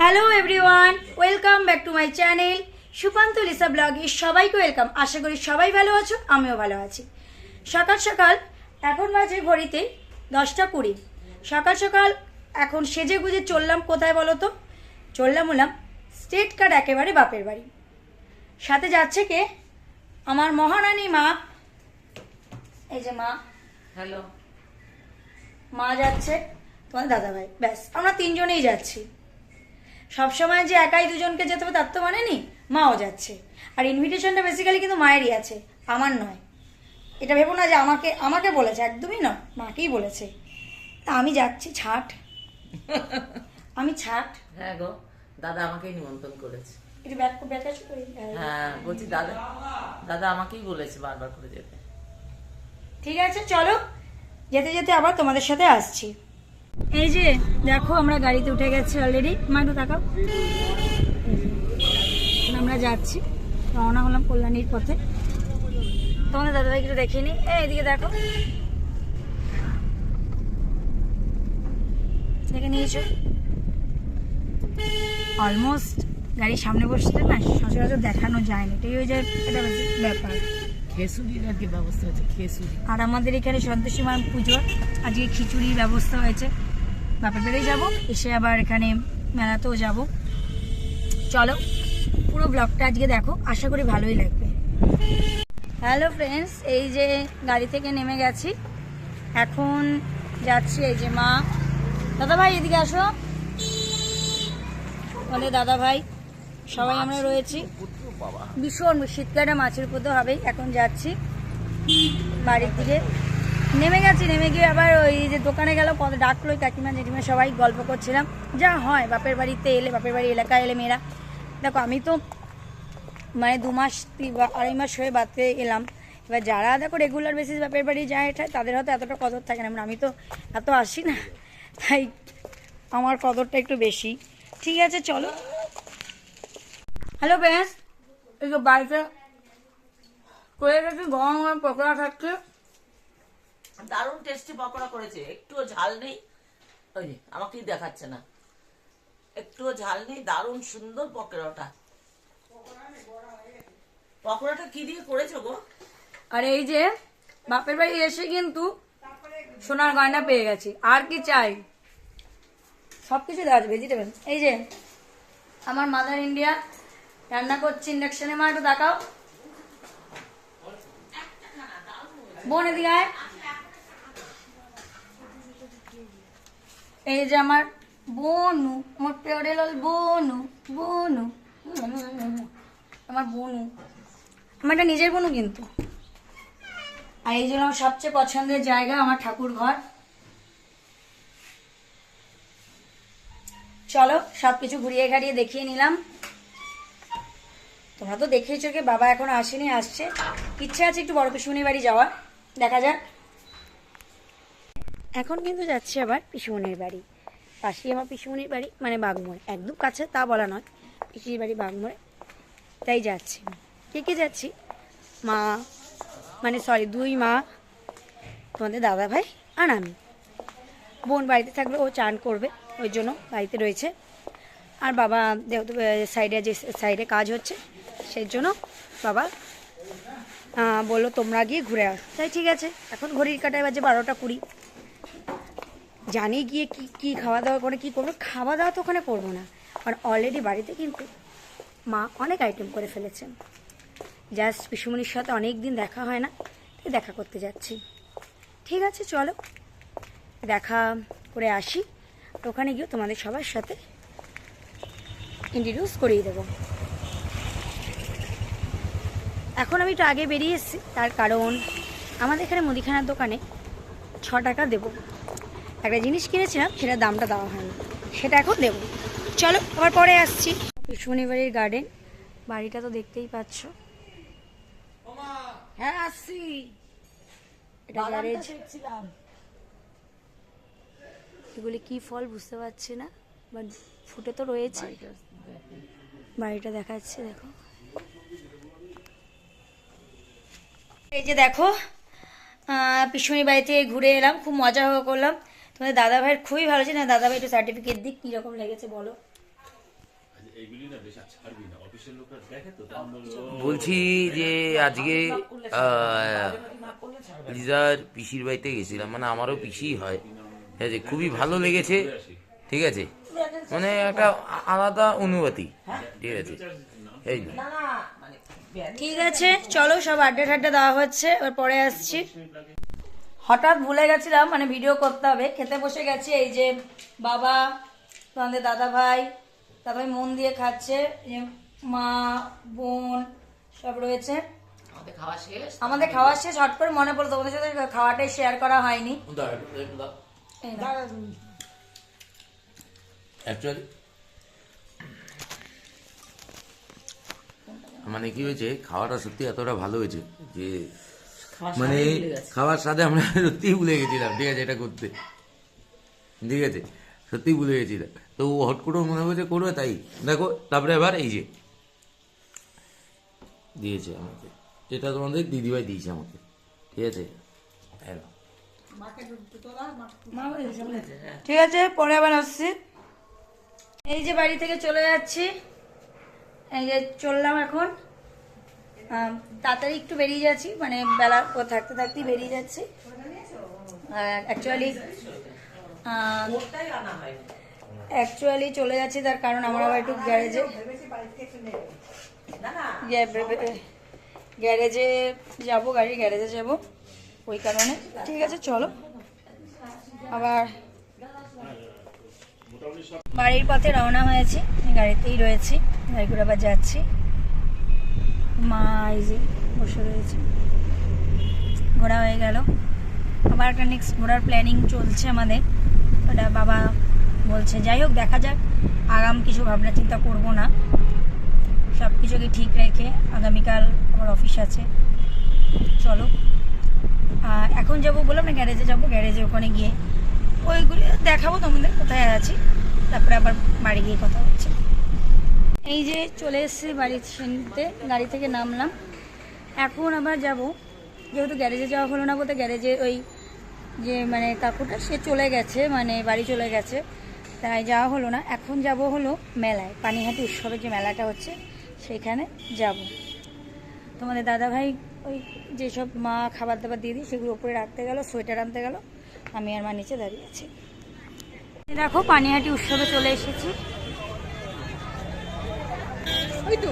Hello everyone, welcome back to my channel Supanta Lisa ব্লগে সবাইকে welcome. আশা করি সবাই ভালো আছো, আমিও ভালো আছি। সকাল সকাল এখন বাজে ঘড়িতে 10টা 20। সকাল সকাল এখন সেজে গুজে চললাম কোথায় বলো তো? চললাম স্টেট কার্ড একেবারে বাপের বাড়ি। সাথে যাচ্ছে কে? আমার মহারানী মা। এই যে মা, হ্যালো, মা যাচ্ছে, তোমার দাদা ভাই, ব্যাস আমরা তিনজনেই যাচ্ছি। সবসময় যে একাই দুজনকে যেতে হবে তার তো মানে নেই, মাও যাচ্ছে। আর ইনভিটেশনটা বেসিক্যালি কিন্তু মায়েরই আছে, আমার নয়। এটা ভেবো না যে আমাকে আমাকে বলেছে, একদমই নয়, মাকেই বলেছে। তা আমি যাচ্ছি, ছাট আমি ছাট। হ্যাঁ গো, দাদা আমাকেই নিমন্ত্রণ করেছে। একটু ব্যাক ব্যাক আসো। হ্যাঁ বলছি, দাদা দাদা আমাকেই বলেছে বারবার করে যেতে। ঠিক আছে চলো, যেতে যেতে আবার তোমাদের সাথে আসছি। এই যে দেখো, আমরা গাড়িতে উঠে গেছি অলরেডি। মা একটু তাকাও। আমরা যাচ্ছি, রওনা হলাম কল্যাণীর পথে। তোমাদের দাদাভাই একটু দেখিনি, এইদিকে দেখো, দেখে নিয়েছো? অলমোস্ট গাড়ির সামনে বসতে না সচরাচর দেখানো যায় না, এটাই হয়ে যায় একটা ব্যাপার। খেসুরির আর কি ব্যবস্থা হয়েছে, খেসুরি। আর আমাদের এখানে সন্তোষী মা পুজোর আজকে খিচুড়ির ব্যবস্থা হয়েছে। বাপের বাড়ি যাবো, এসে আবার এখানে মেলাতেও যাব। চলো পুরো ব্লগটা আজকে দেখো, আশা করি ভালোই লাগবে। হ্যালো ফ্রেন্ডস, এই যে গাড়ি থেকে নেমে গেছি, এখন যাচ্ছি। এই যে মা, দাদা ভাই এদিকে আসো, আমাদের দাদা ভাই সবাই আমরা রয়েছি। ভীষণ শীতকালটা মাছের উপর হবেই। এখন যাচ্ছি বাড়ির দিকে, নেমে গেছি। নেমে গিয়ে আবার ওই যে দোকানে গেল, কত ডাকলো কাকিমা জেঠিমা, সবাই গল্প করছিলাম। যা হয় বাপের বাড়িতে এলে, বাপের বাড়ি এলাকায় এলে মেয়েরা। দেখো আমি তো মানে 2 মাস 2.5 মাস হয়ে বাড়তে এলাম। এবার যারা দেখো রেগুলার বেসিস বাপের বাড়ি যায়, এটা তাদের হয়তো এতটা কদর থাকে না। আমি তো এত আসি না, তাই আমার কদরটা একটু বেশি। ঠিক আছে চলো। হ্যালো ব্যাস, এই যে বাড়িতে করে গেছি, গরম গরম পকোড়া খাচ্ছে। দারুণ টেস্টি পকোড়া করেছে, একটুও ঝাল নেই। ওই যে আমাকেই দেখাচ্ছে না, একটুও ঝাল নেই, দারুণ সুন্দর পকোড়াটা। পকোড়াটা কি দিয়ে করেছো গো? আর এই যে বাপের বাড়ি এসে কিন্তু সোনার গয়না পেয়ে গেছি, আর কি চাই? সবকিছু দেওয়া আছে, ভেজিটেবল। এই যে আমার মাদার ইন্ডিয়া রান্না করছে ইন্ডাকশনে। মা একটু দেখাও, বোন এদিকে আয়। এই যে আমার বনু, আমার পেয়ারেলাল বনু, বনু আমার বনু, আমার একটা নিজের বনু কিন্তু। আর এই জন্য আমার সবচেয়ে পছন্দের জায়গা আমার ঠাকুর ঘর। চলো সবকিছু ঘুরিয়ে ঘাড়িয়ে দেখিয়ে নিলাম। তোমরা তো দেখেইছো, কে বাবা এখনো আসেনি, আসছে। ইচ্ছে আছে একটু বড় পিসুমনির বাড়ি যাওয়ার, দেখা যাক। এখন কিন্তু যাচ্ছি আবার পিসুমনির বাড়ি। পাশেই আমার পিসুমনির বাড়ি, মানে বাগমোড়ে, একদম কাছে তা বলা নয়, পিসির বাড়ি বাগমোড়ে, তাই যাচ্ছি। কে কে যাচ্ছি? মা, মানে সরি 2 মা, তোমাদের দাদা ভাই আর আমি। বোন বাড়িতে থাকবে, ও চান করবে, ওই জন্য বাড়িতে রয়েছে। আর বাবা যেহেতু সাইডে, যে সাইডে কাজ হচ্ছে, সেই জন্য বাবা বললো তোমরা গিয়ে ঘুরে আস। তাই ঠিক আছে। এখন ঘড়ির কাটায় বাজে 12টা 20। জানি গিয়ে কি কি খাওয়া দাওয়া করে কি করবো। খাওয়া দাওয়া তো ওখানে করবো না, কারণ অলরেডি বাড়িতে কিন্তু মা অনেক আইটেম করে ফেলেছেন। জাস্ট পিসুমনির সাথে অনেক দিন দেখা হয় না, তাই দেখা করতে যাচ্ছি। ঠিক আছে চলো দেখা করে আসি, ওখানে গিয়ে তোমাদের সবার সাথে ইন্ট্রোডিউস করিয়ে দেবো। এখন আমি একটু আগে বেরিয়ে এসেছি, তার কারণ আমাদের এখানে মুদিখানার দোকানে 6 টাকা দেবো। একটা জিনিস কিনেছিলাম, সেটার দামটা দেওয়া হয়নি, সেটা এখন দেবো। চলো আবার পরে আসছি। পিসুমনি বাড়ির গার্ডেন, বাড়িটা তো দেখতেই পাচ্ছ। হ্যাঁ আসছি, এটা গ্যারেজ। দেখছিলাম। এগুলি কি ফল বুঝতে পারছি না, বাট ফুটে তো রয়েছে। বাড়িটা দেখাচ্ছে, দেখো। এই যে দেখো, পিসুমনির বাড়িতে ঘুরে এলাম, খুব মজা করলাম। তোমাদের দাদা ভাইয়ের খুবই ভালো ছিল না? দাদা ভাই একটু সার্টিফিকেট দিক, কীরকম লেগেছে বলো। বলছি যে আজকে লিজার পিসির বাড়িতে গেছিলাম, মানে আমারও পিসি হয়, ঠিক আছে, খুবই ভালো লেগেছে, ঠিক আছে, মানে একটা আলাদা অনুভূতি, ঠিক আছে, এই না। না না মানে ঠিক আছে, চলো সব আড্ডা ঠাড্ডা দেওয়া হচ্ছে, এবার পরে আসছি। হঠাৎ ভুলে গেছিলাম, মানে ভিডিও করতে হবে, খেতে বসে গেছি। এই যে বাবা, তোমাদের দাদা ভাই মন দিয়ে খাচ্ছে, এই যে মা, বোন সব রয়েছে। আমাদের খাওয়া শেষ, হট করে মনে পড়লো তোমাদের সাথে খাওয়াটাই শেয়ার করা হয়নি। এই নাও। মানে কি হয়েছে, খাওয়াটা সত্যি এতটা ভালো হয়েছে যে মানে খাওয়ার সাথে আমরা সত্যিই ভুলে গেছিলাম, ঠিক আছে, এটা করতে, ঠিক আছে, সত্যি ভুলে গেছিলাম। তো ও হট করে মনে হয়েছে করবে, তাই দেখো। তারপরে এবার এই যে দিয়েছে আমাকে, এটা তোমাদের দিদিভাই দিয়েছে আমাকে, ঠিক আছে। ঠিক আছে, পরে আবার আসছি। এই যে বাড়ি থেকে চলে যাচ্ছি, এই যে চললাম এখন। তাড়াতাড়ি একটু বেরিয়ে যাচ্ছি, মানে বেলা থাকতে থাকতেই বেরিয়ে যাচ্ছি। অ্যাকচুয়ালি চলে যাচ্ছি, তার কারণ আমার আবার একটু গ্যারেজে যাবো, গাড়ির গ্যারেজে যাব, ওই কারণে। ঠিক আছে, চলো। আবার বাড়ির পথে রওনা হয়েছি, গাড়িতেই রয়েছি, গাড়ি করে আবার যাচ্ছি। মা এই যে বসে রয়েছে, ঘোরা হয়ে গেল, আবার একটা নেক্সট ঘোরার প্ল্যানিং চলছে আমাদের। ওটা বাবা বলছে, যাই হোক দেখা যাক, আগাম কিছু ভাবনা চিন্তা করবো না, সব কিছুকে ঠিক রেখে। আগামীকাল আমার অফিস আছে, চলো। এখন যাবো বললাম না, গ্যারেজে যাবো, গ্যারেজে ওখানে গিয়ে ওইগুলি দেখাবো তোমাদের কোথায় আছি, তারপরে আবার বাড়ি গিয়ে কথা হচ্ছে। এই যে চলে এসেছি বাড়িতে, গাড়ি থেকে নামলাম, এখন আবার যাব। যেহেতু গ্যারেজে যাওয়া হলো না, বলতে গ্যারেজে ওই যে মানে কাকুটা সে চলে গেছে, মানে বাড়ি চলে গেছে, তাই যাওয়া হলো না। এখন যাব হলো মেলায়, পানিহাটি উৎসবের যে মেলাটা হচ্ছে সেখানে যাব। তোমাদের দাদাভাই ওই যেসব মা খাবার দাবার দিয়ে দিই সেগুলো উপরে রাখতে গেল, সোয়েটার আনতে গেল, আমি আর মা নিচে দাঁড়িয়ে আছি। দেখো পানিহাটি উৎসবে চলে এসেছি। ওই তো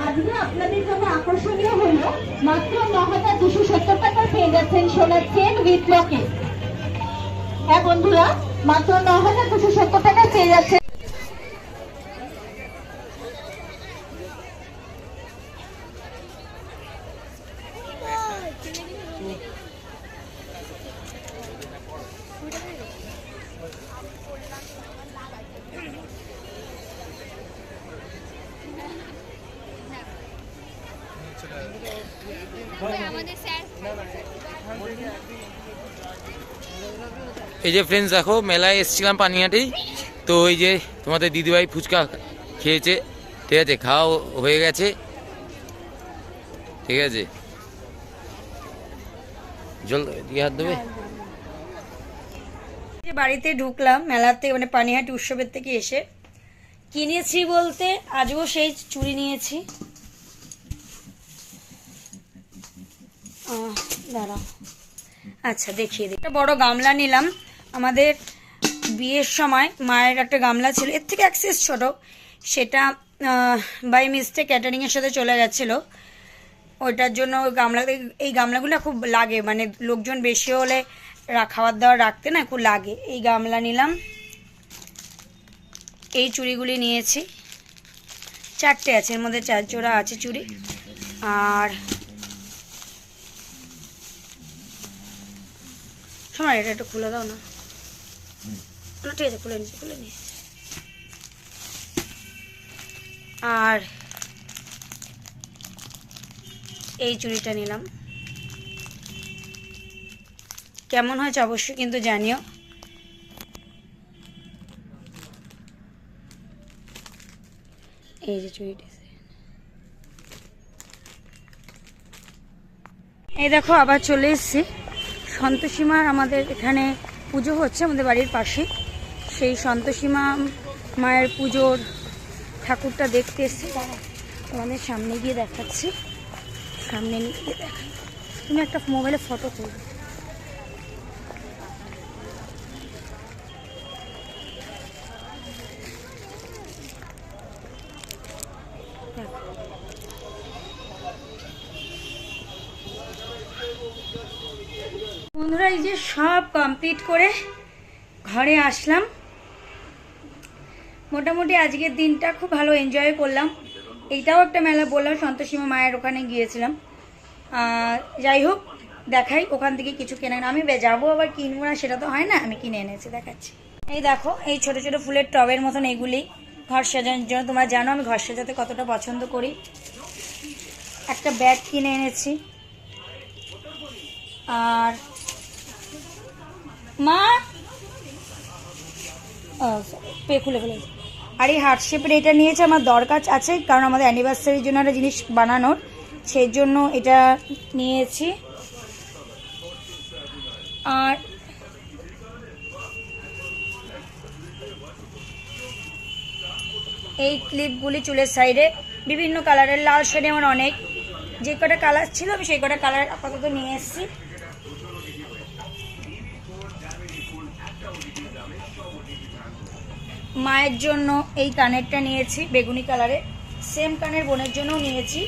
আজকে আপনাদের জন্য আকর্ষণীয় হলো মাত্র 9,270 টাকায় পেয়ে যাচ্ছেন সোনার চেন উইথ লকেট। হ্যাঁ বন্ধুরা, মাত্র 9,270 টাকায় পেয়ে যাচ্ছেন। এই যে ফ্রেন্ডস দেখো, মেলায় এসেছিলাম পানিহাটি, তো এই যে তোমাদের দিদিভাই ফুচকা খেয়েছে, ঠিক আছে, খাওয়া হয়ে গেছে, ঠিক আছে, জল দিয়ে হাত দেবে। বাড়িতে ঢুকলাম মেলার থেকে, মানে পানিহাটি উৎসবের থেকে এসে কিনেছি বলতে আজও সেই চুড়ি নিয়েছি। দাঁড়াও, আচ্ছা দেখিয়ে দিই। একটা বড় গামলা নিলাম, আমাদের বিয়ের সময় মায়ের একটা গামলা ছিল, এর থেকে অ্যাক্সেস ছোট, সেটা বাই মিস্টেক ক্যাটারিংয়ের সাথে চলে গেছিলো, ওইটার জন্য ওই এই গামলাগুলো খুব লাগে, মানে লোকজন বেশি হলে খাবার দাবার রাখতে না খুব লাগে। এই গামলা নিলাম, এই চুড়িগুলি নিয়েছি, 4টে আছে, এর মধ্যে 4 জোড়া আছে চুড়ি। আর শোনো, এটা একটু খুলে দাও না। ঠিক আছে, খুলে নিয়েছি। আর এই চুড়িটা নিলাম, কেমন হয়েছে অবশ্যই কিন্তু জানিও। এই যে চুড়িটা, এই দেখো আবার চলে এসেছি সন্তোষীমার। আমাদের এখানে পুজো হচ্ছে আমাদের বাড়ির পাশে, সেই সন্তোষীমা মায়ের পুজোর ঠাকুরটা দেখতে এসেছি। তোমাদের সামনে গিয়ে দেখাচ্ছি, সামনে নিয়ে গিয়ে দেখাই। তুমি একটা মোবাইলে ফটো তুলো। বন্ধুরা, এই যে সব কমপ্লিট করে ঘরে আসলাম। মোটামুটি আজকের দিনটা খুব ভালো এনজয় করলাম। এইটাও একটা মেলা বললাম, সন্তোষীমা মায়ের ওখানে গিয়েছিলাম। যাই হোক, দেখাই ওখান থেকে কিছু কেনা। আমি যাবো আবার কিনবো না সেটা তো হয় না, আমি কিনে এনেছি, দেখাচ্ছি। এই দেখো, এই ছোট ছোট ফুলের টবের মতন এইগুলি ঘর সাজানোর জন্য। তোমরা জানো আমি ঘর সাজাতে কতটা পছন্দ করি। একটা ব্যাগ কিনে এনেছি। আর মা খুলে ফেলে। আর এই হার্ট শেপের এটা নিয়েছে, আমার দরকার আছে, কারণ আমাদের অ্যানিভার্সারির জন্য একটা জিনিস বানানোর, সেই জন্য এটা নিয়েছি। আর এই ক্লিপগুলি চুলের সাইডে বিভিন্ন কালারের, লাল শাড়ি আমার অনেক, যে কটা কালার ছিল আমি সেই কটা কালার আপাতত নিয়ে এসেছি। মায়ের জন্য এই কানেরটা নিয়েছি বেগুনি কালারে, সেম কানের বোনের জন্যও নিয়েছি।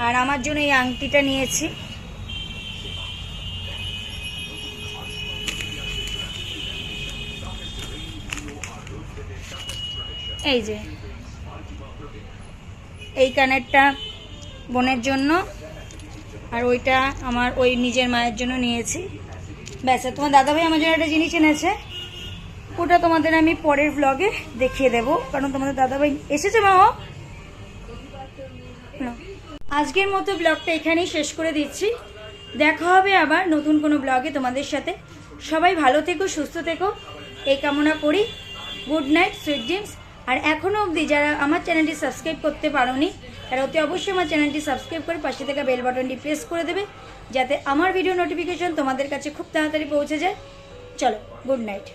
আর আমার জন্য এই আংটিটা নিয়েছি। এই যে এই কানেরটা বোনের জন্য, আর ওইটা আমার ওই নিজের মায়ের জন্য নিয়েছি। ব্যাস, তোমার দাদাভাই আমার জন্য একটা জিনিস এনেছে, ওটা তোমাদের আমি পরের ব্লগে দেখিয়ে দেবো, কারণ তোমাদের দাদাভাই এসেছে। মা, আজকের মতো ব্লগটা এখানেই শেষ করে দিচ্ছি। দেখা হবে আবার নতুন কোনো ব্লগে তোমাদের সাথে। সবাই ভালো থেকো, সুস্থ থেকো, এই কামনা করি। Good night, sweet dreams. আর এখনও অবধি যারা আমার চ্যানেলটি সাবস্ক্রাইব করতে পারোনি, তারা অতি অবশ্যই আমার চ্যানেলটি সাবস্ক্রাইব করে পাশে থাকা বেল বাটনটি প্রেস করে দেবে, যাতে আমার ভিডিও নোটিফিকেশন তোমাদের কাছে খুব তাড়াতাড়ি পৌঁছে যায়। চলো, গুড নাইট।